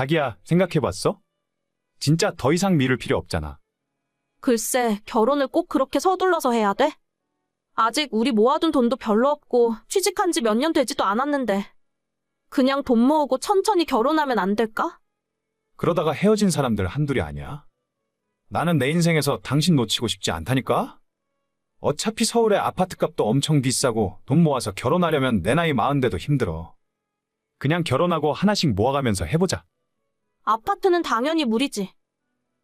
자기야, 생각해봤어? 진짜 더 이상 미룰 필요 없잖아. 글쎄, 결혼을 꼭 그렇게 서둘러서 해야 돼? 아직 우리 모아둔 돈도 별로 없고 취직한 지 몇 년 되지도 않았는데 그냥 돈 모으고 천천히 결혼하면 안 될까? 그러다가 헤어진 사람들 한둘이 아니야. 나는 내 인생에서 당신 놓치고 싶지 않다니까? 어차피 서울의 아파트값도 엄청 비싸고 돈 모아서 결혼하려면 내 나이 40대도 힘들어. 그냥 결혼하고 하나씩 모아가면서 해보자. 아파트는 당연히 무리지.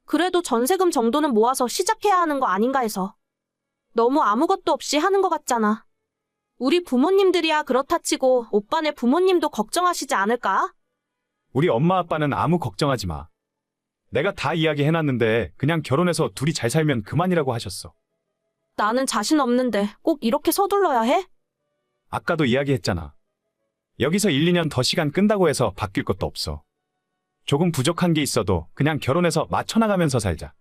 그래도 전세금 정도는 모아서 시작해야 하는 거 아닌가 해서. 너무 아무것도 없이 하는 것 같잖아. 우리 부모님들이야 그렇다 치고 오빠네 부모님도 걱정하시지 않을까? 우리 엄마 아빠는 아무 걱정하지 마. 내가 다 이야기해놨는데 그냥 결혼해서 둘이 잘 살면 그만이라고 하셨어. 나는 자신 없는데 꼭 이렇게 서둘러야 해? 아까도 이야기했잖아. 여기서 1, 2년 더 시간 끈다고 해서 바뀔 것도 없어. 조금 부족한 게 있어도 그냥 결혼해서 맞춰나가면서 살자.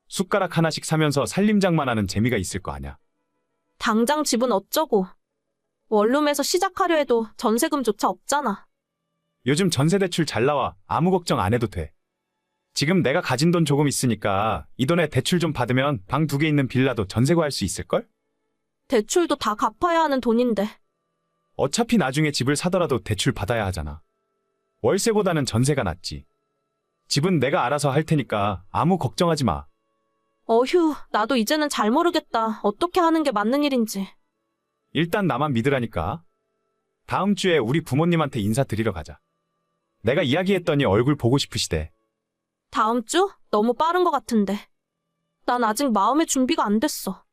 숟가락 하나씩 사면서 살림장만하는 재미가 있을 거 아냐. 당장 집은 어쩌고. 원룸에서 시작하려 해도 전세금조차 없잖아. 요즘 전세대출 잘 나와. 아무 걱정 안 해도 돼. 지금 내가 가진 돈 조금 있으니까 이 돈에 대출 좀 받으면 방 2개 있는 빌라도 전세 구할 수 있을걸? 대출도 다 갚아야 하는 돈인데. 어차피 나중에 집을 사더라도 대출 받아야 하잖아. 월세보다는 전세가 낫지. 집은 내가 알아서 할 테니까 아무 걱정하지 마. 어휴, 나도 이제는 잘 모르겠다. 어떻게 하는 게 맞는 일인지. 일단 나만 믿으라니까. 다음 주에 우리 부모님한테 인사드리러 가자. 내가 이야기했더니 얼굴 보고 싶으시대. 다음 주? 너무 빠른 것 같은데. 난 아직 마음의 준비가 안 됐어.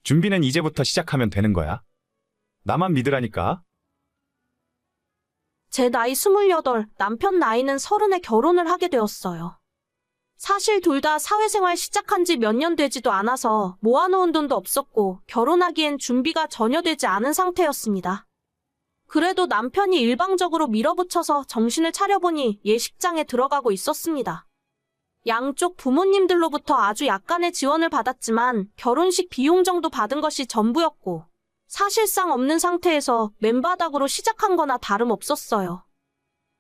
준비는 이제부터 시작하면 되는 거야. 나만 믿으라니까. 제 나이 28, 남편 나이는 30에 결혼을 하게 되었어요. 사실 둘 다 사회생활 시작한 지 몇 년 되지도 않아서 모아놓은 돈도 없었고 결혼하기엔 준비가 전혀 되지 않은 상태였습니다. 그래도 남편이 일방적으로 밀어붙여서 정신을 차려보니 예식장에 들어가고 있었습니다. 양쪽 부모님들로부터 아주 약간의 지원을 받았지만 결혼식 비용 정도 받은 것이 전부였고 사실상 없는 상태에서 맨바닥으로 시작한 거나 다름없었어요.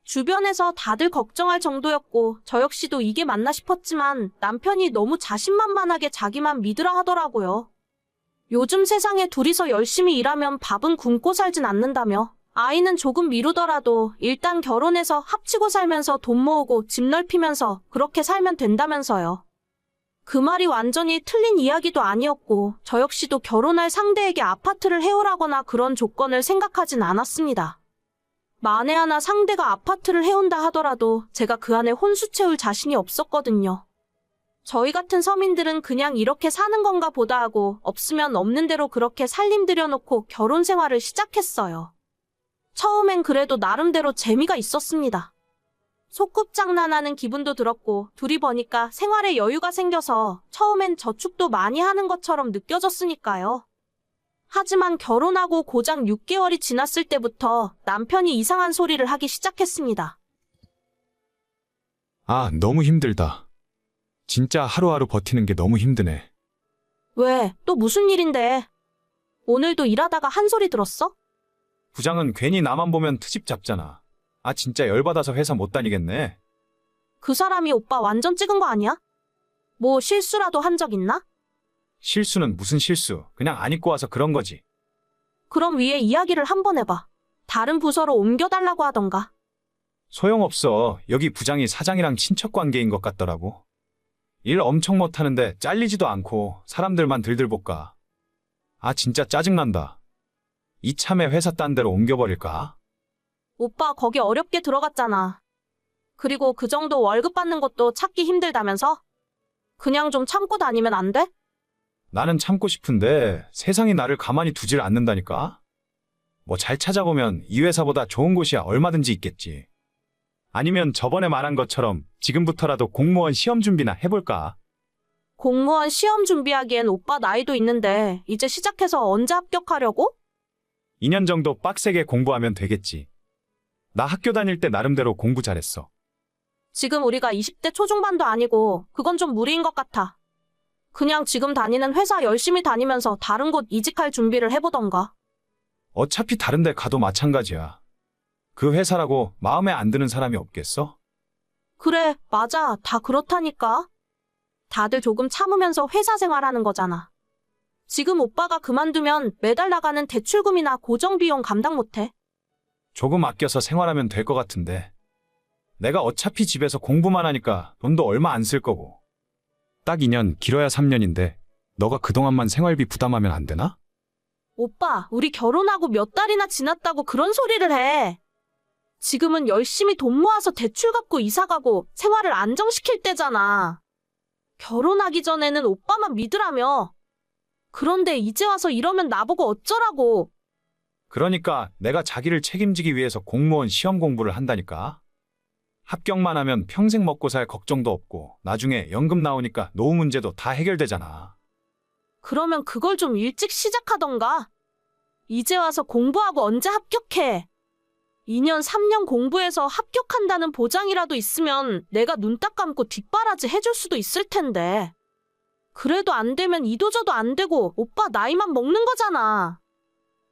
주변에서 다들 걱정할 정도였고 저 역시도 이게 맞나 싶었지만 남편이 너무 자신만만하게 자기만 믿으라 하더라고요. 요즘 세상에 둘이서 열심히 일하면 밥은 굶고 살진 않는다며 아이는 조금 미루더라도 일단 결혼해서 합치고 살면서 돈 모으고 집 넓히면서 그렇게 살면 된다면서요. 그 말이 완전히 틀린 이야기도 아니었고 저 역시도 결혼할 상대에게 아파트를 해오라거나 그런 조건을 생각하진 않았습니다. 만에 하나 상대가 아파트를 해온다 하더라도 제가 그 안에 혼수 채울 자신이 없었거든요. 저희 같은 서민들은 그냥 이렇게 사는 건가 보다 하고 없으면 없는 대로 그렇게 살림 들여놓고 결혼 생활을 시작했어요. 처음엔 그래도 나름대로 재미가 있었습니다. 소꿉장난하는 기분도 들었고 둘이 버니까 생활에 여유가 생겨서 처음엔 저축도 많이 하는 것처럼 느껴졌으니까요. 하지만 결혼하고 고작 6개월이 지났을 때부터 남편이 이상한 소리를 하기 시작했습니다. 아, 너무 힘들다. 진짜 하루하루 버티는 게 너무 힘드네. 왜? 또 무슨 일인데? 오늘도 일하다가 한 소리 들었어? 부장은 괜히 나만 보면 트집 잡잖아. 아, 진짜 열받아서 회사 못 다니겠네. 그 사람이 오빠 완전 찍은 거 아니야? 뭐 실수라도 한 적 있나? 실수는 무슨 실수. 그냥 안 입고 와서 그런 거지. 그럼 위에 이야기를 한번 해봐. 다른 부서로 옮겨달라고 하던가. 소용없어. 여기 부장이 사장이랑 친척 관계인 것 같더라고. 일 엄청 못하는데 잘리지도 않고 사람들만 들들 볶아. 아, 진짜 짜증난다. 이참에 회사 딴 데로 옮겨버릴까? 오빠 거기 어렵게 들어갔잖아. 그리고 그 정도 월급 받는 것도 찾기 힘들다면서? 그냥 좀 참고 다니면 안 돼? 나는 참고 싶은데 세상이 나를 가만히 두질 않는다니까? 뭐 잘 찾아보면 이 회사보다 좋은 곳이야 얼마든지 있겠지. 아니면 저번에 말한 것처럼 지금부터라도 공무원 시험 준비나 해볼까? 공무원 시험 준비하기엔 오빠 나이도 있는데 이제 시작해서 언제 합격하려고? 2년 정도 빡세게 공부하면 되겠지. 나 학교 다닐 때 나름대로 공부 잘했어. 지금 우리가 20대 초중반도 아니고 그건 좀 무리인 것 같아. 그냥 지금 다니는 회사 열심히 다니면서 다른 곳 이직할 준비를 해보던가. 어차피 다른 데 가도 마찬가지야. 그 회사라고 마음에 안 드는 사람이 없겠어? 그래, 맞아. 다 그렇다니까. 다들 조금 참으면서 회사 생활하는 거잖아. 지금 오빠가 그만두면 매달 나가는 대출금이나 고정비용 감당 못해. 조금 아껴서 생활하면 될 것 같은데. 내가 어차피 집에서 공부만 하니까 돈도 얼마 안 쓸 거고. 딱 2년, 길어야 3년인데 너가 그동안만 생활비 부담하면 안 되나? 오빠, 우리 결혼하고 몇 달이나 지났다고 그런 소리를 해. 지금은 열심히 돈 모아서 대출 갚고 이사 가고 생활을 안정시킬 때잖아. 결혼하기 전에는 오빠만 믿으라며. 그런데 이제 와서 이러면 나보고 어쩌라고. 그러니까 내가 자기를 책임지기 위해서 공무원 시험 공부를 한다니까. 합격만 하면 평생 먹고 살 걱정도 없고 나중에 연금 나오니까 노후 문제도 다 해결되잖아. 그러면 그걸 좀 일찍 시작하던가. 이제 와서 공부하고 언제 합격해. 2년, 3년 공부해서 합격한다는 보장이라도 있으면 내가 눈 딱 감고 뒷바라지 해줄 수도 있을 텐데. 그래도 안 되면 이도저도 안 되고 오빠 나이만 먹는 거잖아.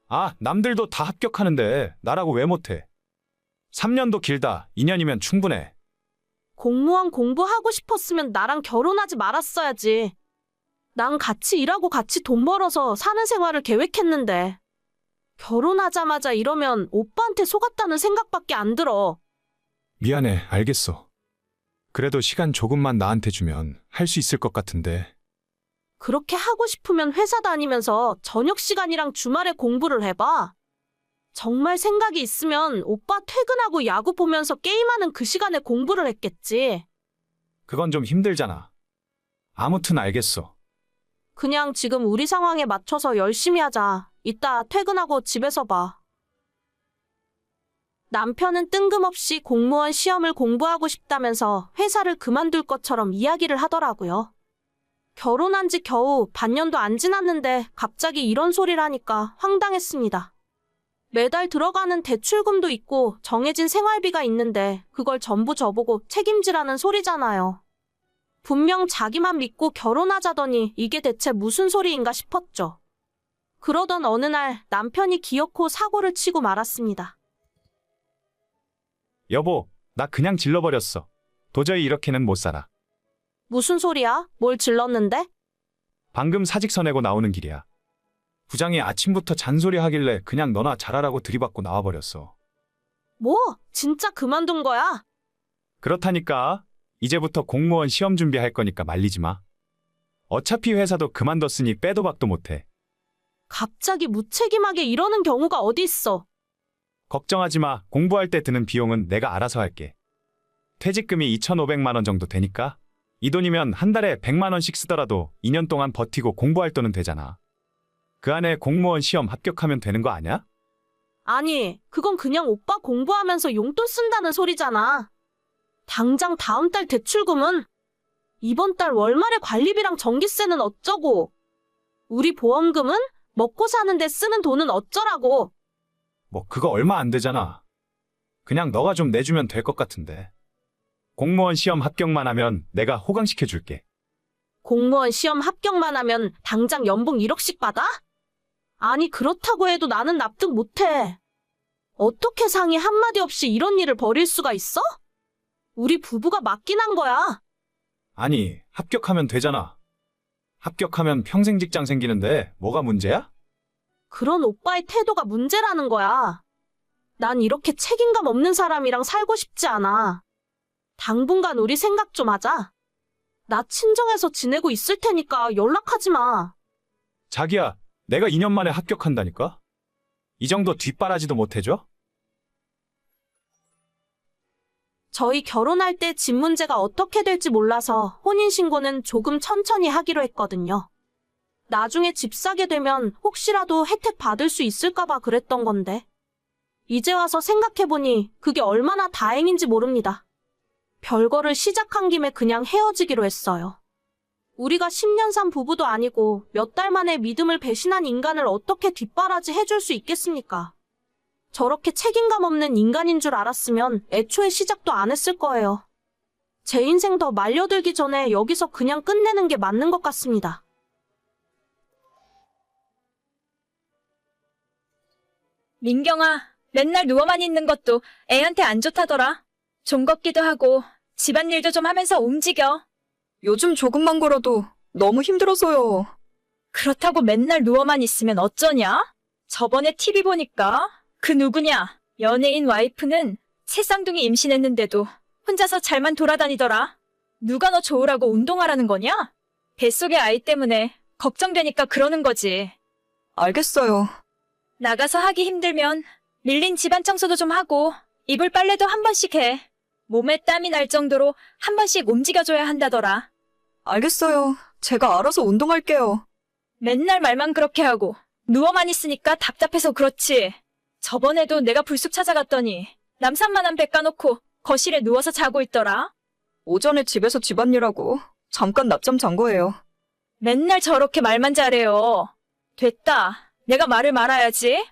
아, 남들도 다 합격하는데 나라고 왜 못해? 3년도 길다. 2년이면 충분해. 공무원 공부하고 싶었으면 나랑 결혼하지 말았어야지. 난 같이 일하고 같이 돈 벌어서 사는 생활을 계획했는데. 결혼하자마자 이러면 오빠한테 속았다는 생각밖에 안 들어. 미안해, 알겠어. 그래도 시간 조금만 나한테 주면 할 수 있을 것 같은데. 그렇게 하고 싶으면 회사 다니면서 저녁 시간이랑 주말에 공부를 해봐. 정말 생각이 있으면 오빠 퇴근하고 야구 보면서 게임하는 그 시간에 공부를 했겠지. 그건 좀 힘들잖아. 아무튼 알겠어. 그냥 지금 우리 상황에 맞춰서 열심히 하자. 이따 퇴근하고 집에서 봐. 남편은 뜬금없이 공무원 시험을 공부하고 싶다면서 회사를 그만둘 것처럼 이야기를 하더라고요. 결혼한 지 겨우 반년도 안 지났는데 갑자기 이런 소리를 하니까 황당했습니다. 매달 들어가는 대출금도 있고 정해진 생활비가 있는데 그걸 전부 저보고 책임지라는 소리잖아요. 분명 자기만 믿고 결혼하자더니 이게 대체 무슨 소리인가 싶었죠. 그러던 어느 날 남편이 기어코 사고를 치고 말았습니다. 여보, 나 그냥 질러버렸어. 도저히 이렇게는 못 살아. 무슨 소리야? 뭘 질렀는데? 방금 사직서 내고 나오는 길이야. 부장이 아침부터 잔소리 하길래 그냥 너나 잘하라고 들이받고 나와버렸어. 뭐? 진짜 그만둔 거야? 그렇다니까. 이제부터 공무원 시험 준비할 거니까 말리지 마. 어차피 회사도 그만뒀으니 빼도 박도 못해. 갑자기 무책임하게 이러는 경우가 어디 있어? 걱정하지 마. 공부할 때 드는 비용은 내가 알아서 할게. 퇴직금이 2,500만 원 정도 되니까 이 돈이면 한 달에 100만 원씩 쓰더라도 2년 동안 버티고 공부할 돈은 되잖아. 그 안에 공무원 시험 합격하면 되는 거 아니야? 아니, 그건 그냥 오빠 공부하면서 용돈 쓴다는 소리잖아. 당장 다음 달 대출금은? 이번 달 월말에 관리비랑 전기세는 어쩌고? 우리 보험금은? 먹고 사는데 쓰는 돈은 어쩌라고? 뭐 그거 얼마 안 되잖아. 그냥 너가 좀 내주면 될 것 같은데. 공무원 시험 합격만 하면 내가 호강시켜 줄게. 공무원 시험 합격만 하면 당장 연봉 1억씩 받아? 아니, 그렇다고 해도 나는 납득 못해. 어떻게 상의 한마디 없이 이런 일을 벌일 수가 있어? 우리 부부가 맞긴 한 거야. 아니, 합격하면 되잖아. 합격하면 평생 직장 생기는데 뭐가 문제야? 그런 오빠의 태도가 문제라는 거야. 난 이렇게 책임감 없는 사람이랑 살고 싶지 않아. 당분간 우리 생각 좀 하자. 나 친정에서 지내고 있을 테니까 연락하지 마. 자기야, 내가 2년 만에 합격한다니까? 이 정도 뒷바라지도 못 해줘? 저희 결혼할 때 집 문제가 어떻게 될지 몰라서 혼인신고는 조금 천천히 하기로 했거든요. 나중에 집 사게 되면 혹시라도 혜택 받을 수 있을까봐 그랬던 건데. 이제 와서 생각해보니 그게 얼마나 다행인지 모릅니다. 별거를 시작한 김에 그냥 헤어지기로 했어요. 우리가 10년 산 부부도 아니고 몇 달 만에 믿음을 배신한 인간을 어떻게 뒷바라지 해줄 수 있겠습니까? 저렇게 책임감 없는 인간인 줄 알았으면 애초에 시작도 안 했을 거예요. 제 인생 더 말려들기 전에 여기서 그냥 끝내는 게 맞는 것 같습니다. 민경아, 맨날 누워만 있는 것도 애한테 안 좋다더라. 좀 걷기도 하고 집안일도 좀 하면서 움직여. 요즘 조금만 걸어도 너무 힘들어서요. 그렇다고 맨날 누워만 있으면 어쩌냐? 저번에 TV 보니까 그 누구냐? 연예인 와이프는 새 쌍둥이 임신했는데도 혼자서 잘만 돌아다니더라. 누가 너 좋으라고 운동하라는 거냐? 뱃속의 아이 때문에 걱정되니까 그러는 거지. 알겠어요. 나가서 하기 힘들면 밀린 집안 청소도 좀 하고 이불 빨래도 한 번씩 해. 몸에 땀이 날 정도로 한 번씩 움직여줘야 한다더라. 알겠어요. 제가 알아서 운동할게요. 맨날 말만 그렇게 하고 누워만 있으니까 답답해서 그렇지. 저번에도 내가 불쑥 찾아갔더니 남산만한 배 까놓고 거실에 누워서 자고 있더라. 오전에 집에서 집안일하고 잠깐 낮잠 잔 거예요. 맨날 저렇게 말만 잘해요. 됐다. 내가 말을 말아야지.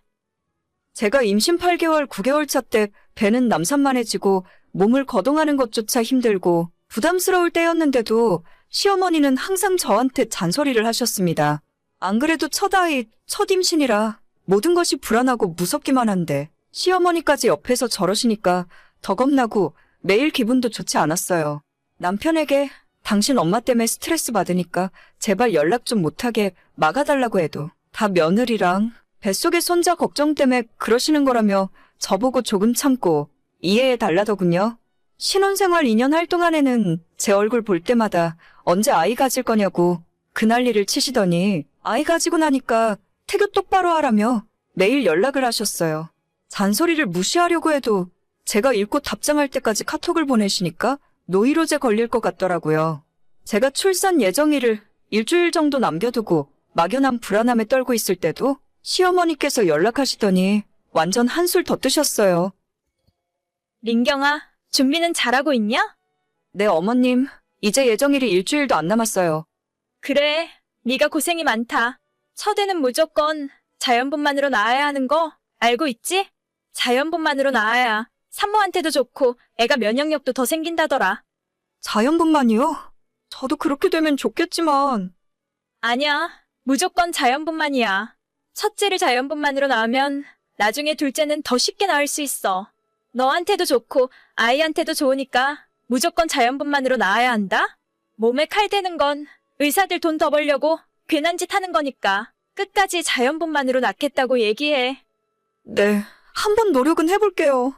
제가 임신 8개월, 9개월 차 때 배는 남산만해지고 몸을 거동하는 것조차 힘들고 부담스러울 때였는데도 시어머니는 항상 저한테 잔소리를 하셨습니다. 안 그래도 첫 아이, 첫 임신이라 모든 것이 불안하고 무섭기만 한데 시어머니까지 옆에서 저러시니까 더 겁나고 매일 기분도 좋지 않았어요. 남편에게 당신 엄마 때문에 스트레스 받으니까 제발 연락 좀 못하게 막아달라고 해도 다 며느리랑 뱃속의 손자 걱정 때문에 그러시는 거라며 저보고 조금 참고 이해해 달라더군요. 신혼생활 2년 할 동안에는 제 얼굴 볼 때마다 언제 아이 가질 거냐고 그 난리를 치시더니 아이 가지고 나니까 태교 똑바로 하라며 매일 연락을 하셨어요. 잔소리를 무시하려고 해도 제가 읽고 답장할 때까지 카톡을 보내시니까 노이로제 걸릴 것 같더라고요. 제가 출산 예정일을 일주일 정도 남겨두고 막연한 불안함에 떨고 있을 때도 시어머니께서 연락하시더니 완전 한술 더 뜨셨어요. 민경아, 준비는 잘하고 있냐? 네, 어머님. 이제 예정일이 일주일도 안 남았어요. 그래, 네가 고생이 많다. 첫애는 무조건 자연분만으로 낳아야 하는 거 알고 있지? 자연분만으로 낳아야 산모한테도 좋고 애가 면역력도 더 생긴다더라. 자연분만이요? 저도 그렇게 되면 좋겠지만. 아니야, 무조건 자연분만이야. 첫째를 자연분만으로 낳으면 나중에 둘째는 더 쉽게 낳을 수 있어. 너한테도 좋고 아이한테도 좋으니까 무조건 자연분만으로 낳아야 한다? 몸에 칼 대는 건 의사들 돈 더 벌려고 괜한 짓 하는 거니까 끝까지 자연분만으로 낳겠다고 얘기해. 네, 한번 노력은 해볼게요.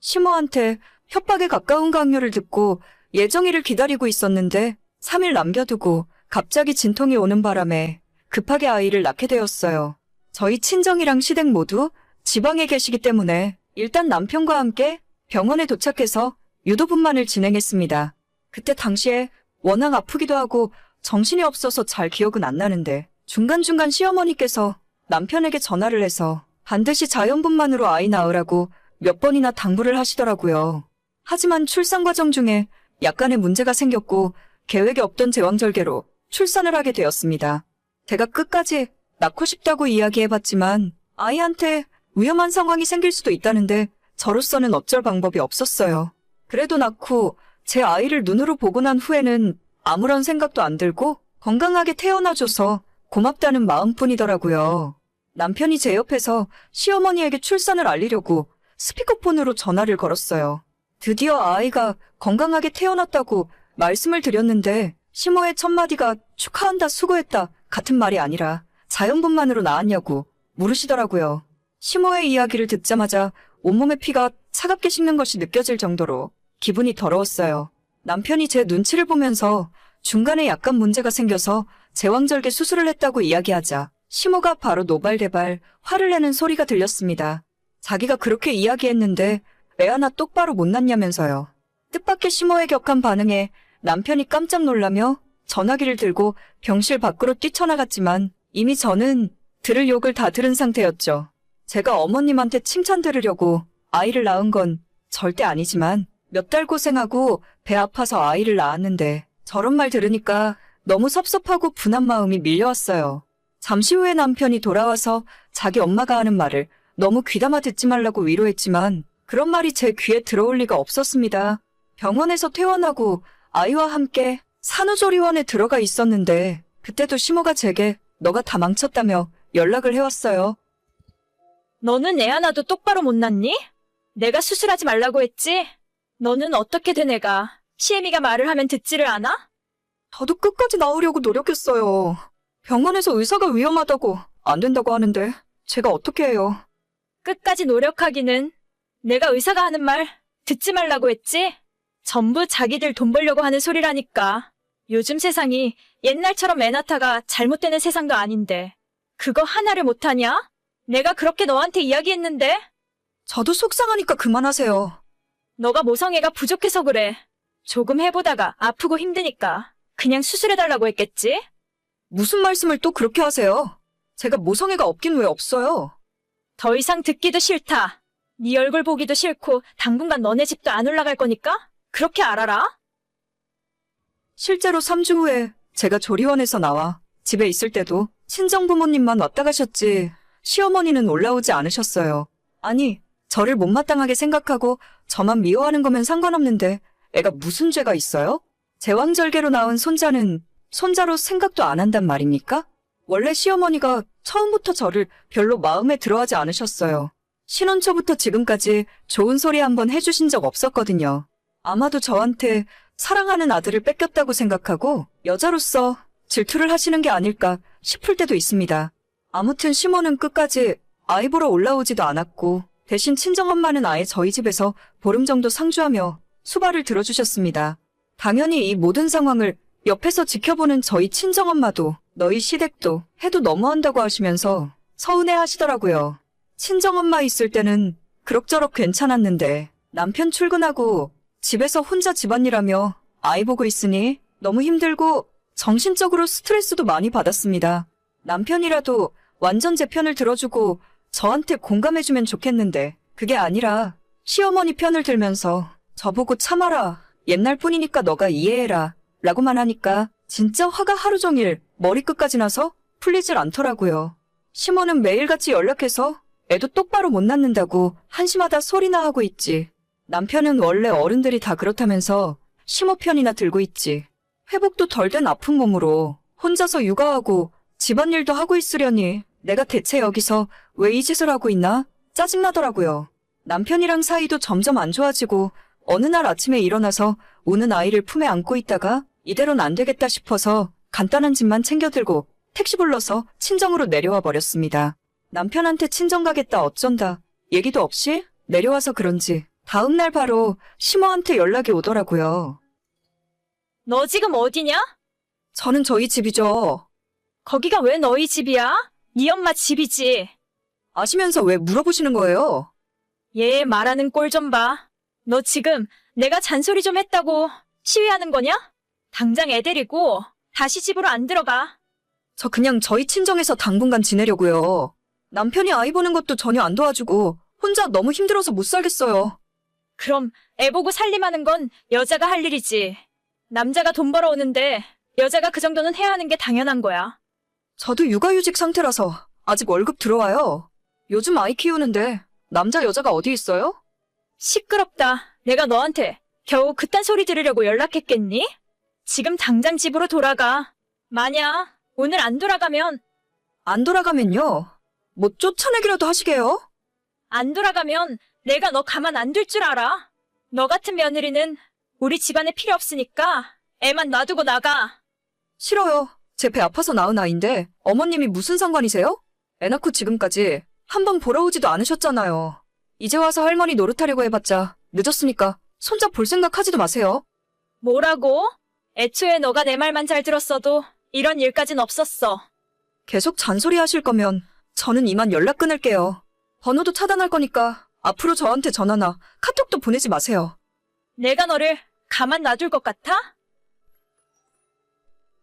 시모한테 협박에 가까운 강요를 듣고 예정일을 기다리고 있었는데 3일 남겨두고 갑자기 진통이 오는 바람에 급하게 아이를 낳게 되었어요. 저희 친정이랑 시댁 모두 지방에 계시기 때문에 일단 남편과 함께 병원에 도착해서 유도분만을 진행했습니다. 그때 당시에 워낙 아프기도 하고 정신이 없어서 잘 기억은 안 나는데 중간중간 시어머니께서 남편에게 전화를 해서 반드시 자연분만으로 아이 낳으라고 몇 번이나 당부를 하시더라고요. 하지만 출산 과정 중에 약간의 문제가 생겼고 계획에 없던 제왕절개로 출산을 하게 되었습니다. 제가 끝까지 낳고 싶다고 이야기해봤지만 아이한테 위험한 상황이 생길 수도 있다는데 저로서는 어쩔 방법이 없었어요. 그래도 낳고 제 아이를 눈으로 보고 난 후에는 아무런 생각도 안 들고 건강하게 태어나줘서 고맙다는 마음뿐이더라고요. 남편이 제 옆에서 시어머니에게 출산을 알리려고 스피커폰으로 전화를 걸었어요. 드디어 아이가 건강하게 태어났다고 말씀을 드렸는데 시모의 첫 마디가 축하한다, 수고했다 같은 말이 아니라 자연분만으로 낳았냐고 물으시더라고요. 시모의 이야기를 듣자마자 온몸의 피가 차갑게 식는 것이 느껴질 정도로 기분이 더러웠어요. 남편이 제 눈치를 보면서 중간에 약간 문제가 생겨서 제왕절개 수술을 했다고 이야기하자 시모가 바로 노발대발 화를 내는 소리가 들렸습니다. 자기가 그렇게 이야기했는데 애 하나 똑바로 못 낳냐면서요. 뜻밖의 시모의 격한 반응에 남편이 깜짝 놀라며 전화기를 들고 병실 밖으로 뛰쳐나갔지만 이미 저는 들을 욕을 다 들은 상태였죠. 제가 어머님한테 칭찬 들으려고 아이를 낳은 건 절대 아니지만 몇 달 고생하고 배 아파서 아이를 낳았는데 저런 말 들으니까 너무 섭섭하고 분한 마음이 밀려왔어요. 잠시 후에 남편이 돌아와서 자기 엄마가 하는 말을 너무 귀담아 듣지 말라고 위로했지만 그런 말이 제 귀에 들어올 리가 없었습니다. 병원에서 퇴원하고 아이와 함께 산후조리원에 들어가 있었는데 그때도 시모가 제게 너가 다 망쳤다며 연락을 해왔어요. 너는 애 하나도 똑바로 못 낳니? 내가 수술하지 말라고 했지? 너는 어떻게 된 애가 시애미가 말을 하면 듣지를 않아? 저도 끝까지 나오려고 노력했어요. 병원에서 의사가 위험하다고 안 된다고 하는데 제가 어떻게 해요? 끝까지 노력하기는 내가 의사가 하는 말 듣지 말라고 했지? 전부 자기들 돈 벌려고 하는 소리라니까. 요즘 세상이 옛날처럼 애 낳다가 잘못되는 세상도 아닌데 그거 하나를 못하냐? 내가 그렇게 너한테 이야기했는데? 저도 속상하니까 그만하세요. 너가 모성애가 부족해서 그래. 조금 해보다가 아프고 힘드니까 그냥 수술해달라고 했겠지? 무슨 말씀을 또 그렇게 하세요? 제가 모성애가 없긴 왜 없어요? 더 이상 듣기도 싫다. 네 얼굴 보기도 싫고 당분간 너네 집도 안 올라갈 거니까 그렇게 알아라. 실제로 3주 후에 제가 조리원에서 나와 집에 있을 때도 친정부모님만 왔다 가셨지 시어머니는 올라오지 않으셨어요. 아니, 저를 못마땅하게 생각하고 저만 미워하는 거면 상관없는데 애가 무슨 죄가 있어요? 제왕절개로 낳은 손자는 손자로 생각도 안 한단 말입니까? 원래 시어머니가 처음부터 저를 별로 마음에 들어하지 않으셨어요. 신혼 초부터 지금까지 좋은 소리 한번 해주신 적 없었거든요. 아마도 저한테 사랑하는 아들을 뺏겼다고 생각하고 여자로서 질투를 하시는 게 아닐까 싶을 때도 있습니다. 아무튼 시모는 끝까지 아이 보러 올라오지도 않았고 대신 친정엄마는 아예 저희 집에서 보름 정도 상주하며 수발을 들어주셨습니다. 당연히 이 모든 상황을 옆에서 지켜보는 저희 친정엄마도 너희 시댁도 해도 너무한다고 하시면서 서운해 하시더라고요. 친정엄마 있을 때는 그럭저럭 괜찮았는데 남편 출근하고 집에서 혼자 집안일하며 아이 보고 있으니 너무 힘들고 정신적으로 스트레스도 많이 받았습니다. 남편이라도 완전 제 편을 들어주고 저한테 공감해주면 좋겠는데 그게 아니라 시어머니 편을 들면서 저보고 참아라, 옛날 뿐이니까 너가 이해해라 라고만 하니까 진짜 화가 하루 종일 머리끝까지 나서 풀리질 않더라고요. 시모는 매일같이 연락해서 애도 똑바로 못 낳는다고 한심하다 소리나 하고 있지. 남편은 원래 어른들이 다 그렇다면서 시모 편이나 들고 있지. 회복도 덜 된 아픈 몸으로 혼자서 육아하고 집안일도 하고 있으려니 내가 대체 여기서 왜 이 짓을 하고 있나 짜증나더라고요. 남편이랑 사이도 점점 안 좋아지고 어느 날 아침에 일어나서 우는 아이를 품에 안고 있다가 이대로는 안 되겠다 싶어서 간단한 짐만 챙겨들고 택시 불러서 친정으로 내려와 버렸습니다. 남편한테 친정 가겠다 어쩐다 얘기도 없이 내려와서 그런지 다음 날 바로 시모한테 연락이 오더라고요. 너 지금 어디냐? 저는 저희 집이죠. 거기가 왜 너희 집이야? 네 엄마 집이지. 아시면서 왜 물어보시는 거예요? 얘 말하는 꼴 좀 봐. 너 지금 내가 잔소리 좀 했다고 시위하는 거냐? 당장 애 데리고 다시 집으로 안 들어가. 저 그냥 저희 친정에서 당분간 지내려고요. 남편이 아이 보는 것도 전혀 안 도와주고 혼자 너무 힘들어서 못 살겠어요. 그럼 애 보고 살림하는 건 여자가 할 일이지. 남자가 돈 벌어오는데 여자가 그 정도는 해야 하는 게 당연한 거야. 저도 육아휴직 상태라서 아직 월급 들어와요. 요즘 아이 키우는데 남자 여자가 어디 있어요? 시끄럽다. 내가 너한테 겨우 그딴 소리 들으려고 연락했겠니? 지금 당장 집으로 돌아가. 만약 오늘 안 돌아가면 안 돌아가면요? 뭐 쫓아내기라도 하시게요? 안 돌아가면 내가 너 가만 안 둘 줄 알아. 너 같은 며느리는 우리 집안에 필요 없으니까 애만 놔두고 나가. 싫어요. 제 배 아파서 낳은 아이인데 어머님이 무슨 상관이세요? 애 낳고 지금까지 한 번 보러 오지도 않으셨잖아요. 이제 와서 할머니 노릇하려고 해봤자 늦었으니까 손자 볼 생각 하지도 마세요. 뭐라고? 애초에 너가 내 말만 잘 들었어도 이런 일까진 없었어. 계속 잔소리 하실 거면 저는 이만 연락 끊을게요. 번호도 차단할 거니까 앞으로 저한테 전화나 카톡도 보내지 마세요. 내가 너를 가만 놔둘 것 같아?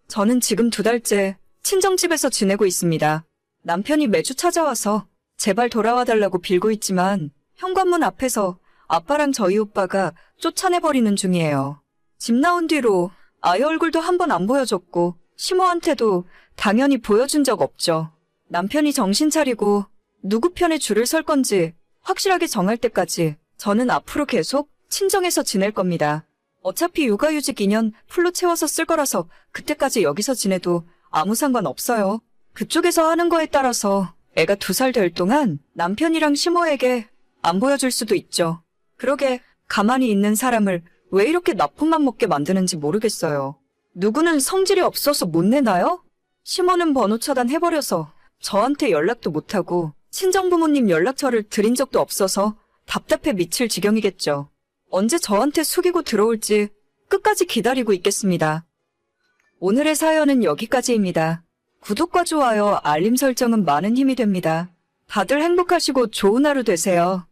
저는 지금 2달째 친정집에서 지내고 있습니다. 남편이 매주 찾아와서 제발 돌아와달라고 빌고 있지만 현관문 앞에서 아빠랑 저희 오빠가 쫓아내버리는 중이에요. 집 나온 뒤로 아이 얼굴도 한 번 안 보여줬고 시모한테도 당연히 보여준 적 없죠. 남편이 정신 차리고 누구 편에 줄을 설 건지 확실하게 정할 때까지 저는 앞으로 계속 친정에서 지낼 겁니다. 어차피 육아휴직 2년 풀로 채워서 쓸 거라서 그때까지 여기서 지내도 아무 상관 없어요. 그쪽에서 하는 거에 따라서 애가 2살 될 동안 남편이랑 시모에게 안 보여줄 수도 있죠. 그러게 가만히 있는 사람을 왜 이렇게 나쁜맘 먹게 만드는지 모르겠어요. 누구는 성질이 없어서 못 내나요? 시모는 번호 차단해버려서 저한테 연락도 못하고 친정부모님 연락처를 드린 적도 없어서 답답해 미칠 지경이겠죠. 언제 저한테 숙이고 들어올지 끝까지 기다리고 있겠습니다. 오늘의 사연은 여기까지입니다. 구독과 좋아요, 알림 설정은 많은 힘이 됩니다. 다들 행복하시고 좋은 하루 되세요.